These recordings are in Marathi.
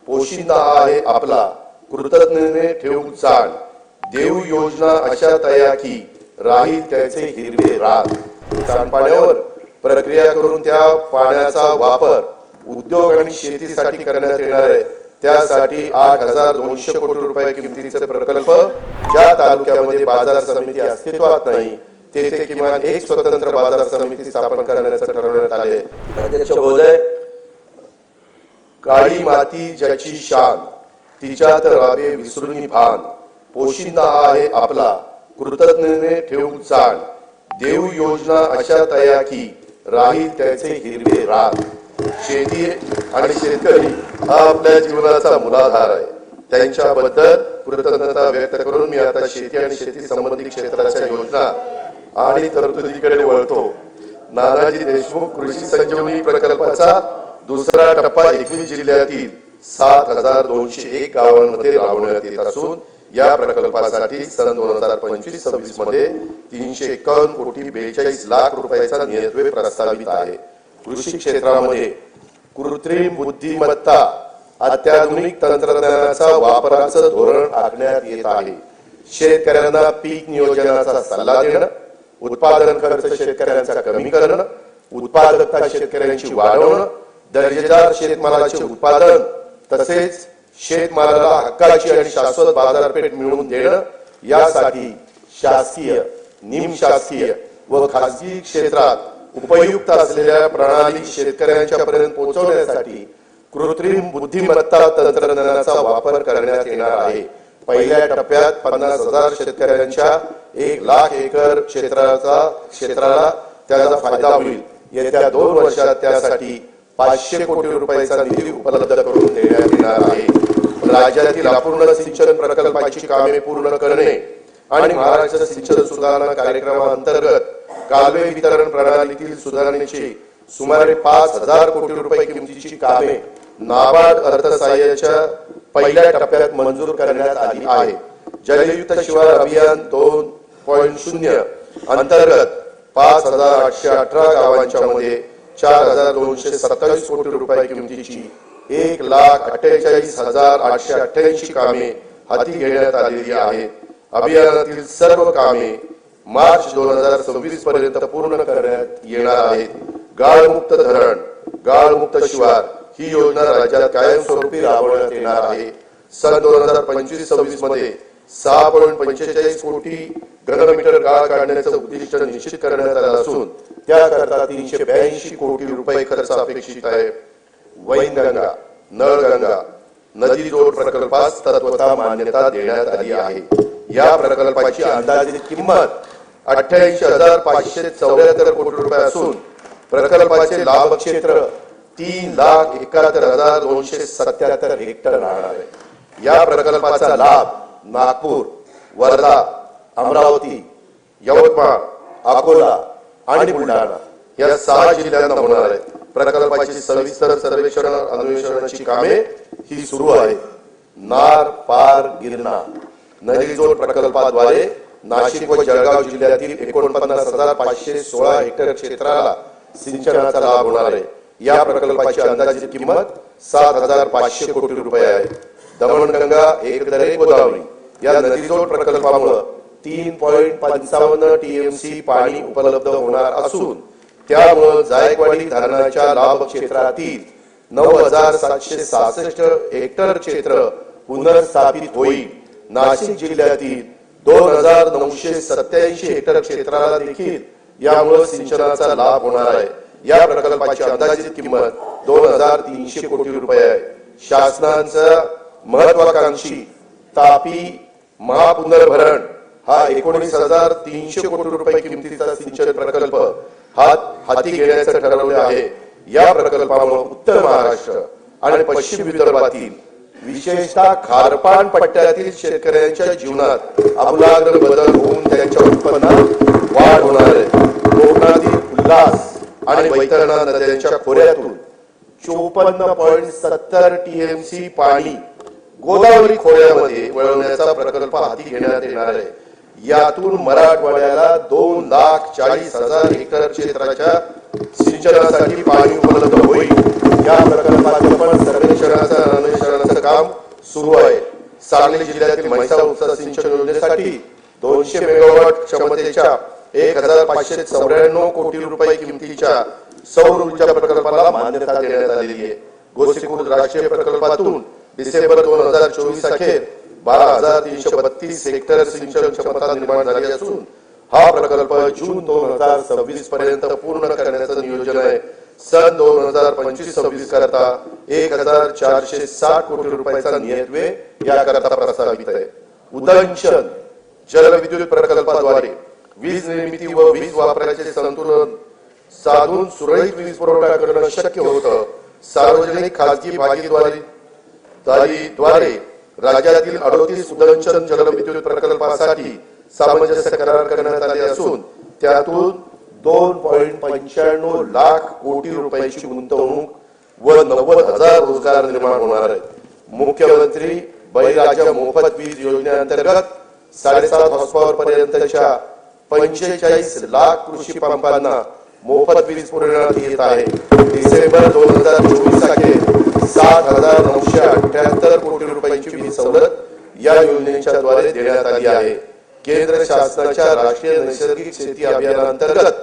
पोशिंदा आहे आपला कृतज्ञतेने ठेवू चाल देऊ योजना अशा तया की राही त्याचे हिरवे राग। सांडपाण्यावर प्रक्रिया करून त्या पाण्याचा वापर उद्योग आणि शेतीसाठी करण्यात येणार आहे। त्यासाठी 8,200 कोटी रुपये किमतीचे प्रकल्प ज्या तालुक्यामध्ये बाजार समिती अस्तित्वात नाही तेथे किमान एक स्वतंत्र बाजार समिती स्थापन करण्याचे ठरवण्यात आले। अध्यक्ष महोदय, काळी माती ज्याची शान तिच्यात राबे विसरुनी भान पोशिंदा आहे आपला कृतज्ञतेने ठेवू चाल देऊ योजना अशा तया की राही त्याचे हिरवे राग। शेती आणि शेतकरी हा आपल्या जीवनाचा मूलाधार आहे। त्यांच्याबद्दल कृतज्ञता व्यक्त करून मी आता शेती आणि शेती संबंधित क्षेत्राच्या योजना आणि तरतुदीकडे वळतो। नानाजी देशमुख कृषी संजीवनी प्रकल्पाचा दुसरा टप्पा 21 जिल्ह्यातील 7,201 गावांमध्ये राबवण्यात येत असून या प्रकल्पासाठी सन 2025-26 मध्ये 351 कोटी 42 लाख रुपयाचा निधीद्वय प्रस्तावित आहे। कृषी क्षेत्रामध्ये कृत्रिम बुद्धिमत्ता अत्याधुनिक तंत्रज्ञानाचा वापराचं धोरण आखण्यात येत आहे। शेतकऱ्यांना पीक नियोजनाचा सल्ला देणं, उत्पादन खर्च शेतकऱ्यांचा कमी करणं, उत्पादकता शेतकऱ्यांची वाढवणं, दर्जेदार शेतमालाचे उत्पादन तसेच शेतमालाला हक्काची आणि शाश्वत बाजारपेठ मिळवून देणं यासाठी शासकीय, निमशासकीय व खासगी क्षेत्रात उपयुक्त असलेल्या प्रणाली शेतकऱ्यांच्या पर्यंत पोहोचवण्यासाठी कृत्रिम बुद्धिमत्ता तंत्रज्ञानाचा वापर करण्यात येणार आहे। पहिल्या टप्प्यात 50,000 शेतकऱ्यांच्या 1 लाख एकर क्षेत्राला त्याचा फायदा होईल। येत्या 2 वर्षात त्यासाठी 500 कोटी रुपयाचा निधी उपलब्ध करून देण्यात येणार आहे। राज्यातील अपूर्ण सिंचन प्रकल्पाची कामे पूर्ण करणे आणि महाराष्ट्र सिंचन सुधारणा कार्यक्रमाअंतर्गत कालवे वितरण प्रणालीतील सुधारणेची सुमारे 5,000 कोटी रुपये किमतीची कामे नाबार्ड अर्थसहाय्याच्या पहिल्या टप्प्यात मंजूर करण्यात आली आहे। जलयुक्त शिवार अभियान 2.0 अंतर्गत 5,818 गावांच्या मध्ये 4,227 कोटी रुपये किमतीची 1,48,888 कामे हाती घेण्यात आलेली आहेत। अभियानातील सर्व कामे मार्च 2026 पर्यंत पूर्ण करण्यात येणार आहेत। गाळमुक्त धरण, गाळमुक्त शिवार ही योजना राज्यात कायमस्वरूपी राबवण्यात येणार आहे। सन 2025-26 मध्ये 6.45 कोटी घनमीटर गाळ काढण्याचं उद्दिष्ट निश्चित करण्यात आलं असून त्याकरता 382 कोटी रुपये खर्च अपेक्षित आहे। वैनगंगा, नळगंगा नदी जोड प्रकल्पास तत्वतः मान्यता देण्यात आली आहे। या प्रकल्पाची अंदाजित किंमत 88,574 कोटी रुपये असून प्रकल्पाचे लाभ क्षेत्र 3,71,277 हेक्टर राहणार आहे। या प्रकल्पाचा लाभ नागपूर, वर्धा, अमरावती, यवतमाळ, अकोला आणि बुलढाणा या 6 जिल्ह्यांना होणार आहे। प्रकल्पाची सविस्तर सर्वेक्षण अन्वेषणाची कामे ही सुरू आहेत। नार पार गिरणा नदी जोड प्रकल्पाद्वारे नाशिक व जळगाव जिल्ह्यातील 49,516 हेक्टर क्षेत्राला सिंचनाचा लाभ होणार आहे। या प्रकल्पाची अंदाजित किंमत 7,500 कोटी रुपये आहे। दमणगंगा एकदरे गोदावरी या नदीजोड प्रकल्पामुळे 3.55 टीएमसी पाणी उपलब्ध होणार असून त्यामुळे जायकवाडी धरणाच्या लाभ क्षेत्रातील 9,766 हेक्टर क्षेत्र पुनर्स्थापित होईल। नाशिक जिल्ह्यातील 2,987 हेक्टर क्षेत्राला देखील यामुळे सिंचनाचा लाभ होणार आहे। या प्रकल्पाची अंदाजित किंमत 2,300 कोटी रुपये आहे। शासनाचा महत्वाकांक्षी तापी महापुनर्भरण हा 19,300 कोटी रुपये किमतीचा सिंचन प्रकल्प हाती घेण्याचे ठरवले आहे। या प्रकल्पामुळे उत्तर महाराष्ट्र आणि पश्चिम विदर्भातील विशेषतः खारपान पट्ट्यातील शेतकऱ्यांच्या जीवनात आमूलाग्र बदल होऊन त्यांच्या उत्पन्नात वाढ होणार आहे। कोकणातील उल्हास आणि वैतरणा नद्यांच्या खोऱ्यातून 54.70 टीएमसी पाणी गोदावरी खोऱ्यामध्ये वळवण्याचा प्रकल्प हाती घेण्यात येणार आहे। यातून मराठवाड्याला 2,40,000 हेक्टर क्षेत्राच्या सिंचनासाठी पाणी उपलब्ध होईल। या प्रकल्पाचे पण सर्वेक्षणाचा अन्वेषणाचं सुरू आहे. सांगली जिल्ह्यातील म्हैसाळ उपसा सिंचन योजनेसाठी 200 मेगावॉट क्षमतेच्या 1594 कोटी रुपये किमतीच्या सौर ऊर्जा प्रकल्पाला मान्यता देण्यात आलेली आहे. गोसीखुर्द राष्ट्रीय प्रकल्पातून डिसेंबर 2024 अखेर 12,332 हेक्टर सिंचन क्षमता निर्माण झाली असून हा प्रकल्प जून 2026 पर्यंत पूर्ण करण्याचं नियोजन आहे. सन 2025-26 करता 1,460 कोटी रुपयाचा नियतव्यय याकरता प्रस्तावित आहे. उदंचन जलविद्युत प्रकल्पाद्वारे वीज निर्मिती व वीज वापराचे संतुलन साधून सुरळीत वीज पुरवठा करणं शक्य होतं. सार्वजनिक खासगी भागीदारीद्वारे राज्यातील 38 उदंचन जलविद्युत प्रकल्पासाठी सामंजस्य करार करण्यात आले असून त्यातून 2.95 लाख कोटी रुपयाची गुंतवणूक व 90,000 रोजगार निर्माण होणार आहेत. मुख्यमंत्री बळीराजा मोफत वीज योजनेअंतर्गत 7.5 हॉर्सपॉवर पर्यंतच्या 45 लाख कृषी पंपांना मोफत वीज पुरवण्यात येत आहे. डिसेंबर 2024 अखेर 7,978 कोटी रुपयांची वीज सवलत या योजनेच्या द्वारे देण्यात आली आहे. केंद्र शासनाच्या राष्ट्रीय नैसर्गिक शेती अभियानांतर्गत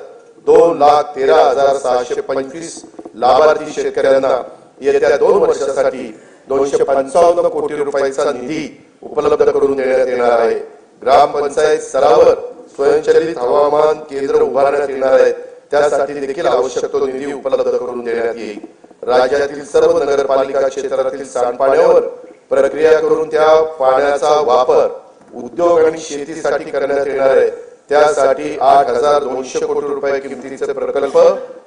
2,13,625 लाभार्थी शेतकऱ्यांना येत्या 2 वर्षासाठी 255 कोटी रुपयांचा निधी उपलब्ध करून देण्यात येणार आहे. ग्रामपंचायत स्तरावर स्वयंचलित हवामान केंद्र उभारण्यात येणार आहेत. त्यासाठी देखील आवश्यक तो निधी उपलब्ध करून देण्यात येईल. राज्यातील सर्व नगरपालिका क्षेत्रातील सांडपाण्यावर प्रक्रिया करून त्या पाण्याचा वापर उद्योग आणि शेतीसाठी करण्यात येणार आहे. त्यासाठी 8,200 कोटी रुपये किमतीचे प्रकल्प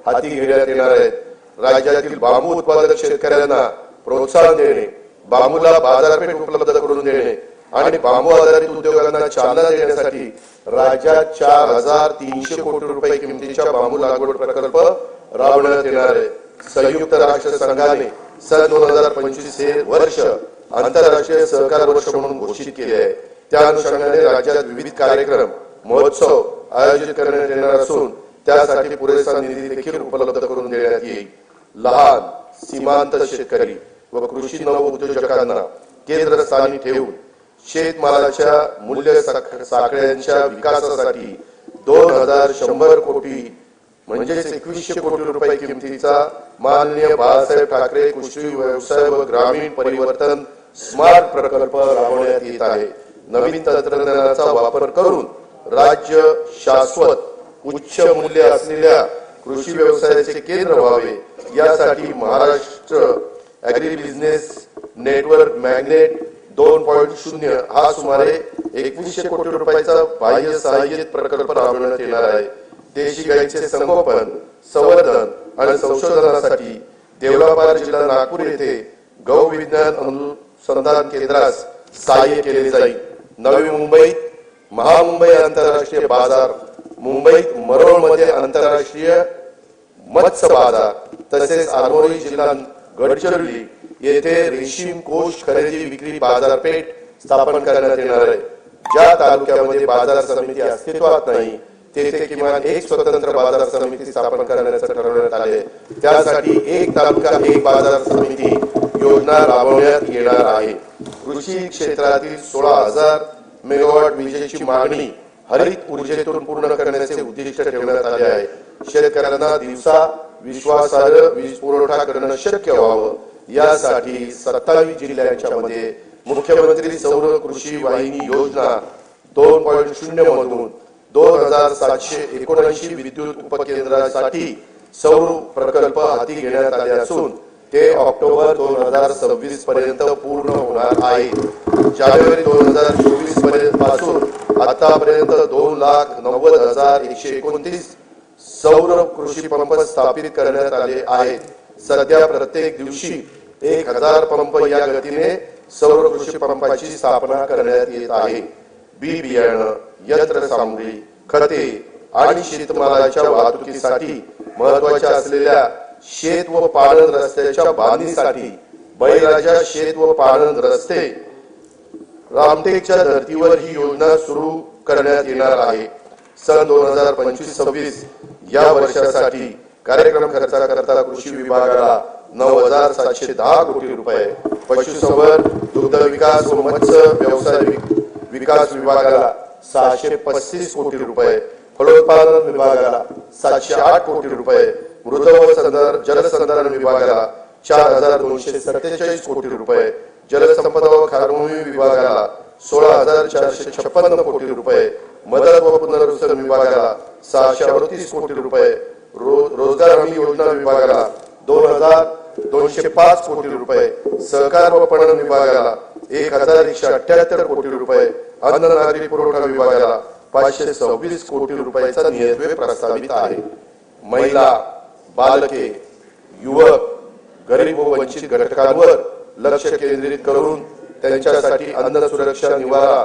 हाती घेण्यात येणार आहेत. राज्यातील बांबू उत्पादक शेतकऱ्यांना प्रोत्साहन देणे, बांबूला बाजारपेठ उपलब्ध करून देणे आणि बांबू आधारित उद्योगांना चालना देण्यासाठी राज्यात 4,300 कोटी रुपये किमतीच्या बांबू लागवड प्रकल्प राबवण्यात येणार आहे. संयुक्त राष्ट्र संघाने सन 2025 हे वर्ष आंतरराष्ट्रीय सहकार वर्ष म्हणून घोषित केले आहे. त्या अनुषंगाने राज्यात विविध कार्यक्रम महोत्सव आयोजित करण्यात येणार असून त्यासाठी पुरेसा निधी देखील उपलब्ध करून देण्यात येईल. लहान सीमांत शेतकरी व कृषी नवउद्योजकांना केंद्रस्थानी ठेवून शेतमालाच्या मूल्य साखळ्यांच्या विकासासाठी 2,100 कोटी म्हणजेच 2100 कोटी रुपये किमतीचा माननीय बाळासाहेब ठाकरे कृषी व्यवसाय व ग्रामीण परिवर्तन स्मार्ट प्रकल्प राबवण्यात येत आहे. नवीन तंत्रज्ञानाचा वापर करून राज्य शाश्वत उच्च मूल्य असलेल्या कृषी व्यवसायाचे केंद्र व्हावे यासाठी Maharashtra agri business network magnet 2.0 हा सुमारे 2100 कोटी रुपयाचा बाह्य सहाय्यित प्रकल्प राबवण्यात येणार आहे. देशी गाईचे संगोपन, संवर्धन आणि संशोधनासाठी देवलापार जिल्हा नागपूर येथे गौ विज्ञान अनुसंधान केंद्रास सहाय्य केले जाईल. नवी मुंबईत महामुंबई आंतरराष्ट्रीय बाजार, मुंबईत मरोळमध्ये आंतरराष्ट्रीय मत्स्य बाजार तसेच आरमोरी जिल्हा गडचिरोली येथे रेशीम कोष खरेदी विक्री बाजारपेठ स्थापन करण्यात येणार आहे. ज्या तालुक्यामध्ये बाजार समिती अस्तित्वात नाही तेथे किमान एक स्वतंत्र बाजार समिती स्थापन करण्याचे ठरवण्यात आले. त्यासाठी एक तालुका एक बाजार समिती योजना राबवण्यात येणार आहे. कृषी क्षेत्रातील 16,000 मेगावॉट विजेची मागणी हरित ऊर्जेतून पूर्ण करण्याचे उद्दिष्ट ठेवण्यात आले आहे. शेतकऱ्यांना दिवसा विश्वासार्ह वीज पुरवठा करणं शक्य व्हावं यासाठी 27 जिल्ह्यांच्या मध्ये मुख्यमंत्री सौर कृषी वाहिनी योजना 2.0 मधून 2,779 विद्युत उपकेंद्रासाठी सौर प्रकल्प हाती घेण्यात आले असून ते ऑक्टोबर 2026 पर्यंत पूर्ण होणार आहे. जानेवारी 2024 पासून आतापर्यंत 2,90,129 सौर कृषी पंप स्थापित करण्यात आले आहेत. सध्या प्रत्येक दिवशी 1,000 पंप या गतीने सौर कृषी पंपाची स्थापना करण्यात येत आहे. बी बियाणं, यंत्रसामुग्री, खते आणि शेतमालाच्या वाहतुकीसाठी महत्वाच्या असलेल्या शेत व पाणंद रस्त्याच्या बांधणीसाठी बळीराजा शेत व पाणंद रस्ते रामटेकच्या धर्तीवर ही योजना सुरू करण्यात येणार आहे. सन 2025-26 या वर्षासाठी कार्यक्रम खर्चाकरता कृषी विभागाला 9,710 कोटी रुपये, पशुसंवर्धन, दुग्ध विकास व मत्स्य व्यवसाय विकास विभागाला 635 कोटी रुपये, फलोत्पादन विभागाला 708 कोटी रुपये, मृद व जलसंधारण विभागाला 4,247 कोटी रुपये, जलसंपदा व खारभूमी विभागाला 16,456 कोटी रुपये, मदत व पुनर्वसन विभागाला 638 कोटी रुपये, रोजगार हमी योजना विभागाला 2,205 कोटी रुपये, सहकार व पणन विभागाला 1,178 कोटी रुपये, अन्न नागरी पुरवठा विभागाला 526 कोटी रुपयाचा नियतव्यय प्रस्तावित आहे. महिला, बालके, युवक, गरीब व वंचित घटकांवर लक्ष केंद्रित करून त्यांच्यासाठी अन्न सुरक्षा, निवारा,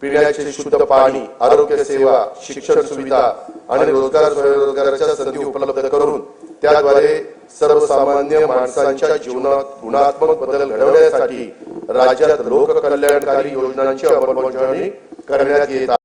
पिण्याचे शुद्ध पाणी, आरोग्य सेवा, शिक्षण सुविधा आणि रोजगाराच्या संधी उपलब्ध करून त्याद्वारे सर्वसामान्य माणसांच्या जीवनात गुणात्मक बदल घडवण्यासाठी राज्यात लोककल्याणकारी योजनांची अंमलबजावणी करण्यात येत आहे.